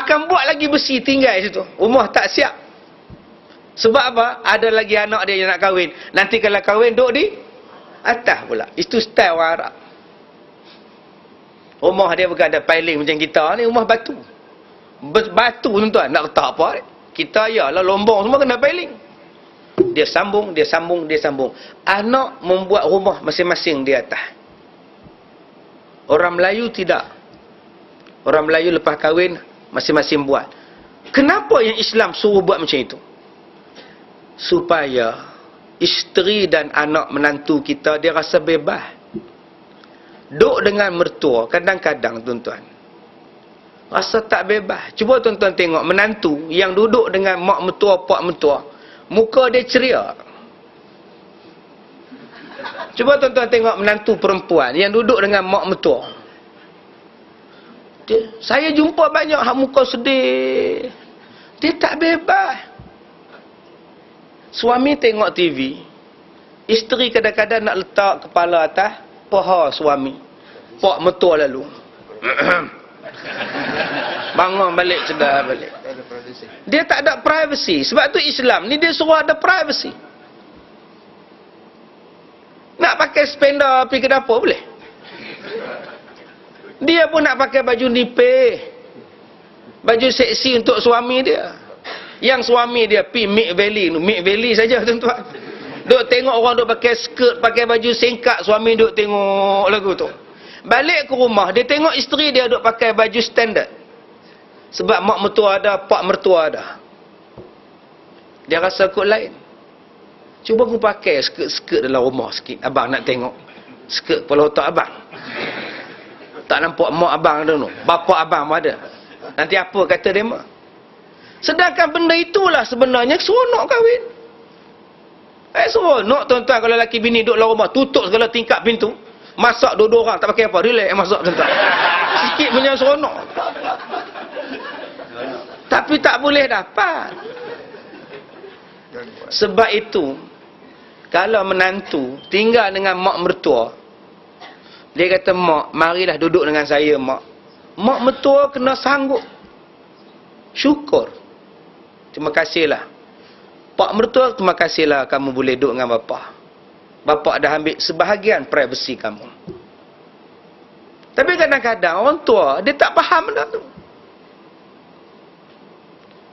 Akan buat lagi besi tinggal situ. Rumah tak siap. Sebab apa? Ada lagi anak dia yang nak kahwin. Nanti kalau kahwin, duduk di atas pula. Itu style orang Arab. Rumah dia bukan ada piling macam kita ni. Rumah batu. Batu tuan-tuan. Nak letak apa? Kita ialah lombong semua kena piling. Dia sambung, dia sambung, dia sambung. Anak membuat rumah masing-masing di atas. Orang Melayu tidak. Orang Melayu lepas kahwin, masing-masing buat. Kenapa yang Islam suruh buat macam itu? Supaya isteri dan anak menantu kita, dia rasa bebas. Duk dengan mertua, kadang-kadang tuan-tuan, rasa tak bebas. Cuba tuan-tuan tengok menantu yang duduk dengan mak mertua, pak mertua, muka dia ceria. Cuba tuan-tuan tengok menantu perempuan yang duduk dengan mak mertua. Saya jumpa banyak hak muka sedih. Dia tak bebas. Suami tengok TV, isteri kadang-kadang nak letak kepala atas paha suami, pak mertua lalu. Bangun balik, cedar balik. Dia tak ada privacy. Sebab tu Islam ni dia suruh ada privacy. Nak pakai spender pergi ke dapur boleh. Dia pun nak pakai baju nipis, baju seksi untuk suami dia. Yang suami dia pergi Mid Valley saja tuan-tuan. Duk tengok orang duk pakai skirt, pakai baju singkat, suami duk tengok lagu tu. Balik ke rumah, dia tengok isteri dia duk pakai baju standard. Sebab mak mertua ada, pak mertua ada. Dia rasa kot lain. Cuba aku pakai skirt dalam rumah sikit. Abang nak tengok. Skirt kepala otak abang. Tak nampak mak abang ada tu. Bapa abang pun ada. Nanti apa kata dia mak? Sedangkan benda itulah sebenarnya seronok kahwin. Seronok tuan-tuan kalau lelaki bini duduk dalam rumah, tutup segala tingkap pintu, masak dua-dua orang, tak pakai apa, relax masak tuan-tuan. Sikit punya seronok. Tapi tak boleh dapat. Sebab itu, kalau menantu tinggal dengan mak mertua, dia kata, mak, marilah duduk dengan saya, mak. Mak mertua kena sanggup. Syukur. Terima kasihlah. Pak mertua, terima kasihlah kamu boleh duduk dengan bapa. Bapa dah ambil sebahagian privasi kamu. Tapi kadang-kadang orang tua, dia tak faham benda tu.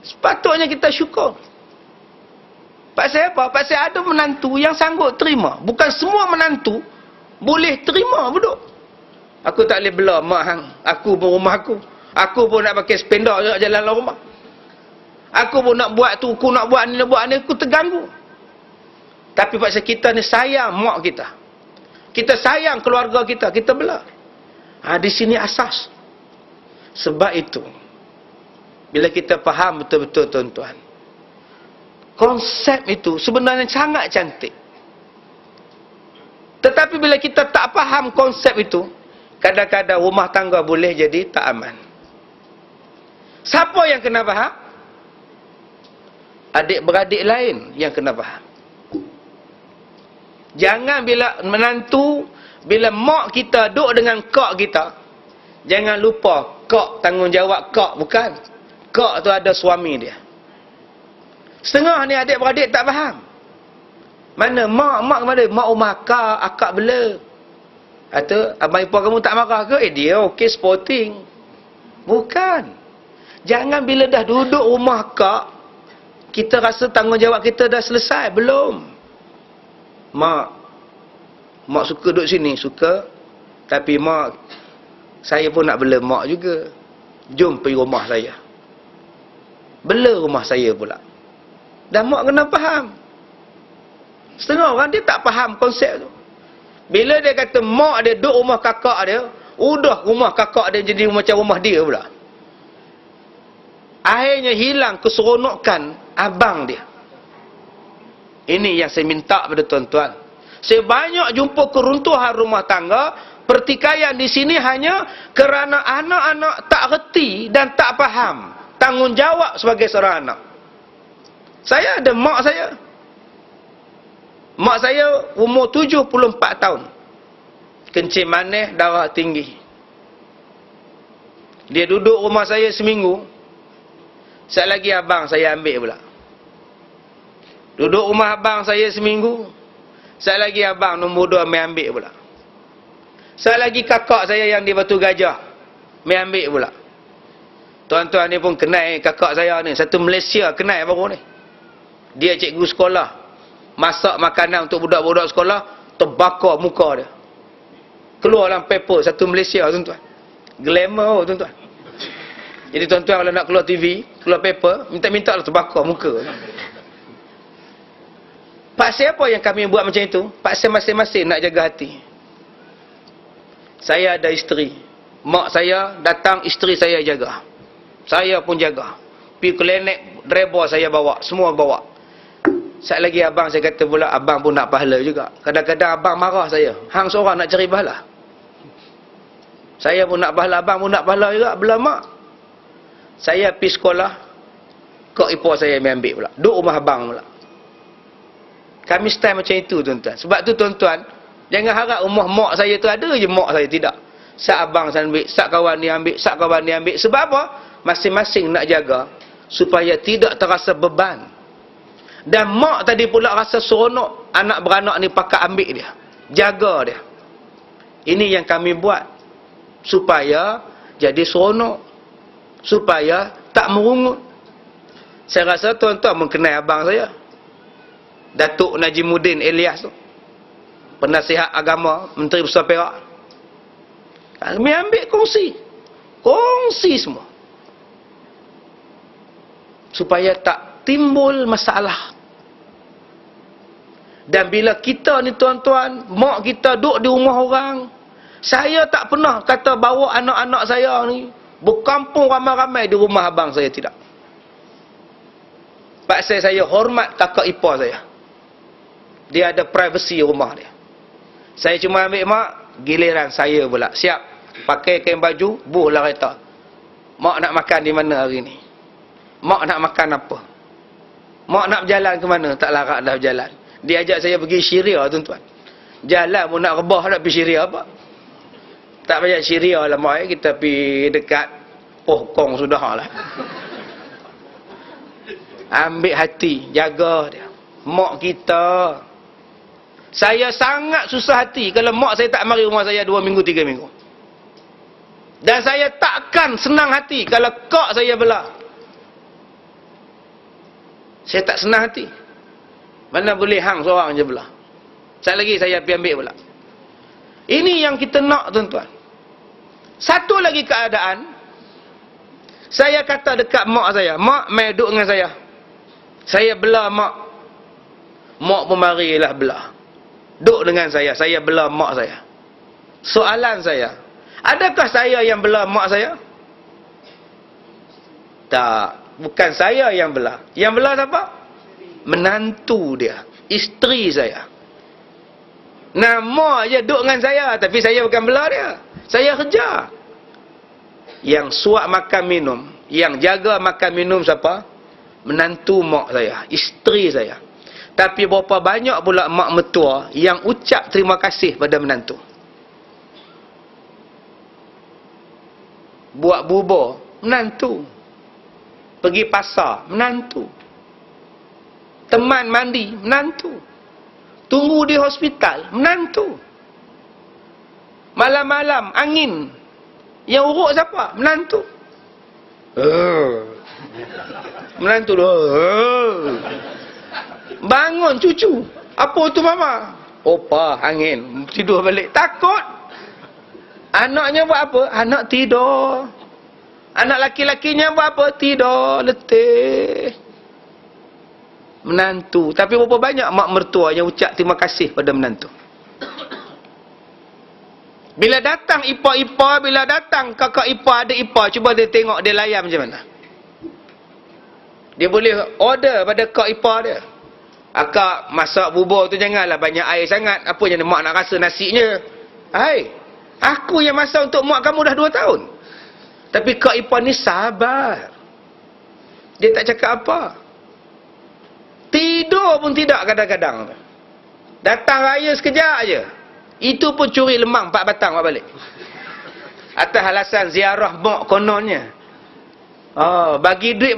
Sepatutnya kita syukur. Pasal apa? Pasal ada menantu yang sanggup terima. Bukan semua menantu boleh terima duduk. Aku tak boleh bela mak hang. Aku pun rumah aku. Aku pun nak pakai spender jalan dalam rumah. Aku pun nak buat tu, aku nak buat ni, aku terganggu. Tapi pasal kita ni sayang mak kita. Kita sayang keluarga kita, kita bela. Di sini asas. Sebab itu, bila kita faham betul-betul tuan-tuan, konsep itu sebenarnya sangat cantik. Tetapi bila kita tak faham konsep itu, kadang-kadang rumah tangga boleh jadi tak aman. Siapa yang kena faham? Adik-beradik lain yang kena faham. Jangan bila menantu, bila mak kita duduk dengan kak kita, jangan lupa kak tanggungjawab kak, bukan. Kak tu ada suami dia. Setengah ni adik-beradik tak faham. Mana mak mana? Mak rumah akak bela. Atau abang ipar kamu tak marah ke? Dia okey sporting. Bukan. Jangan bila dah duduk rumah kak, kita rasa tanggungjawab kita dah selesai. Belum. Mak suka duduk sini, suka. Tapi mak, saya pun nak bela mak juga. Jom pergi rumah saya. Bela rumah saya pula. Dan mak kena faham. Setengah orang dia tak faham konsep tu. Bila dia kata mak dia duduk rumah kakak dia, udah rumah kakak dia jadi macam rumah dia pula. Akhirnya hilang keseronokan abang dia. Ini yang saya minta pada tuan-tuan. Saya banyak jumpa keruntuhan rumah tangga, pertikaian di sini hanya kerana anak-anak tak reti dan tak faham tanggungjawab sebagai seorang anak. Saya ada mak saya. Mak saya umur 74 tahun. Kencing manis, darah tinggi. Dia duduk rumah saya seminggu. Sekejap lagi abang saya ambil pula. Duduk rumah abang saya seminggu. Sekejap lagi abang nombor 2 main ambil pula. Sekejap lagi kakak saya yang di Batu Gajah main ambil pula. Tuan-tuan ni pun kenal kakak saya ni. Satu Malaysia kenal baru ni. Dia cikgu sekolah. Masak makanan untuk budak-budak sekolah. Terbakar muka dia. Keluar dalam paper satu Malaysia tuan-tuan. Glamour tuan-tuan. Jadi tuan-tuan kalau nak keluar TV, keluar paper, minta-minta lah terbakar muka. Pasal apa yang kami buat macam itu? Pasal masing-masing nak jaga hati. Saya ada isteri. Mak saya datang, isteri saya jaga. Saya pun jaga. Pergi klinik, driver saya bawa. Semua bawa. Sekejap lagi abang saya kata pula, abang pun nak pahala juga. Kadang-kadang abang marah saya. Hang seorang nak cari pahala. Saya pun nak pahala, abang pun nak pahala juga. Belah mak. Saya pergi sekolah. Kak ipar saya ambil pula. Duduk rumah abang pula. Kami style macam itu tuan-tuan. Sebab tu tuan-tuan, jangan harap rumah mak saya tu ada je mak saya. Tidak. Sak abang saya ambil, sak kawan ni ambil, sak kawan ni ambil. Sebab apa? Masing-masing nak jaga supaya tidak terasa beban. Dan mak tadi pula rasa seronok anak beranak ni pakat ambil dia. Jaga dia. Ini yang kami buat. Supaya jadi seronok. Supaya tak merungut. Saya rasa tuan-tuan mengenai abang saya. Datuk Najimuddin Ilyas tu. Penasihat agama, Menteri Besar Perak. Kami ambil kongsi. Kongsi semua. Supaya tak timbul masalah. Dan bila kita ni tuan-tuan, mak kita duduk di rumah orang, saya tak pernah kata bawa anak-anak saya ni berkampung ramai-ramai di rumah abang saya, tidak. Pasal saya hormat kakak ipar saya. Dia ada privasi rumah dia. Saya cuma ambil mak, giliran saya pula. Siap, pakai kain baju, buhlah kereta. Mak nak makan di mana hari ni? Mak nak makan apa? Mak nak berjalan ke mana? Tak larat dah berjalan. Dia ajak saya pergi Syria tuan-tuan. Jalan pun nak rebah, nak pergi Syria apa? Tak payah Syria lah mak, kita pergi dekat Pohkong sudah lah. Ambil hati, jaga dia. Mak kita. Saya sangat susah hati kalau mak saya tak mari rumah saya 2 minggu, 3 minggu. Dan saya takkan senang hati kalau kak saya belah. Saya tak senang hati. Mana boleh hang seorang je belah. Sekali lagi saya pergi ambil pula. Ini yang kita nak tuan-tuan. Satu lagi keadaan. Saya kata dekat mak saya. Mak, mai duduk dengan saya. Saya belah mak. Mak pun marilah belah. Duduk dengan saya. Saya belah mak saya. Soalan saya. Adakah saya yang belah mak saya? Tak. Bukan saya yang belah. Yang belah siapa? Menantu dia. Isteri saya. Nama je duduk dengan saya. Tapi saya bukan belah dia. Saya kerja. Yang suap makan minum. Yang jaga makan minum siapa? Menantu mak saya. Isteri saya. Tapi berapa banyak pula mak mertua yang ucap terima kasih pada menantu. Buat bubur. Menantu. Pergi pasar. Menantu. Teman mandi, menantu. Tunggu di hospital, menantu. Malam-malam, angin. Yang urut siapa? Menantu. Menantu tu. Bangun cucu. Apa tu mama? Opa, angin. Tidur balik. Takut. Anaknya buat apa? Anak tidur. Anak laki-lakinya buat apa? Tidur, letih. Menantu. Tapi berapa banyak mak mertua yang ucap terima kasih pada menantu. Bila datang ipar-ipar, bila datang kakak ipar, adik ipar, cuba dia tengok dia layan macam mana. Dia boleh order pada kak ipar dia. Akak masak bubur tu janganlah banyak air sangat. Apa yang mak nak rasa nasinya? Hai, aku yang masak untuk mak kamu dah 2 tahun. Tapi kak ipar ni sabar. Dia tak cakap apa. Tidur pun tidak kadang-kadang. Datang raya sekejap aja. Itu pun curi lemang 4 batang buat balik. Atas alasan ziarah mak kononnya. Bagi duit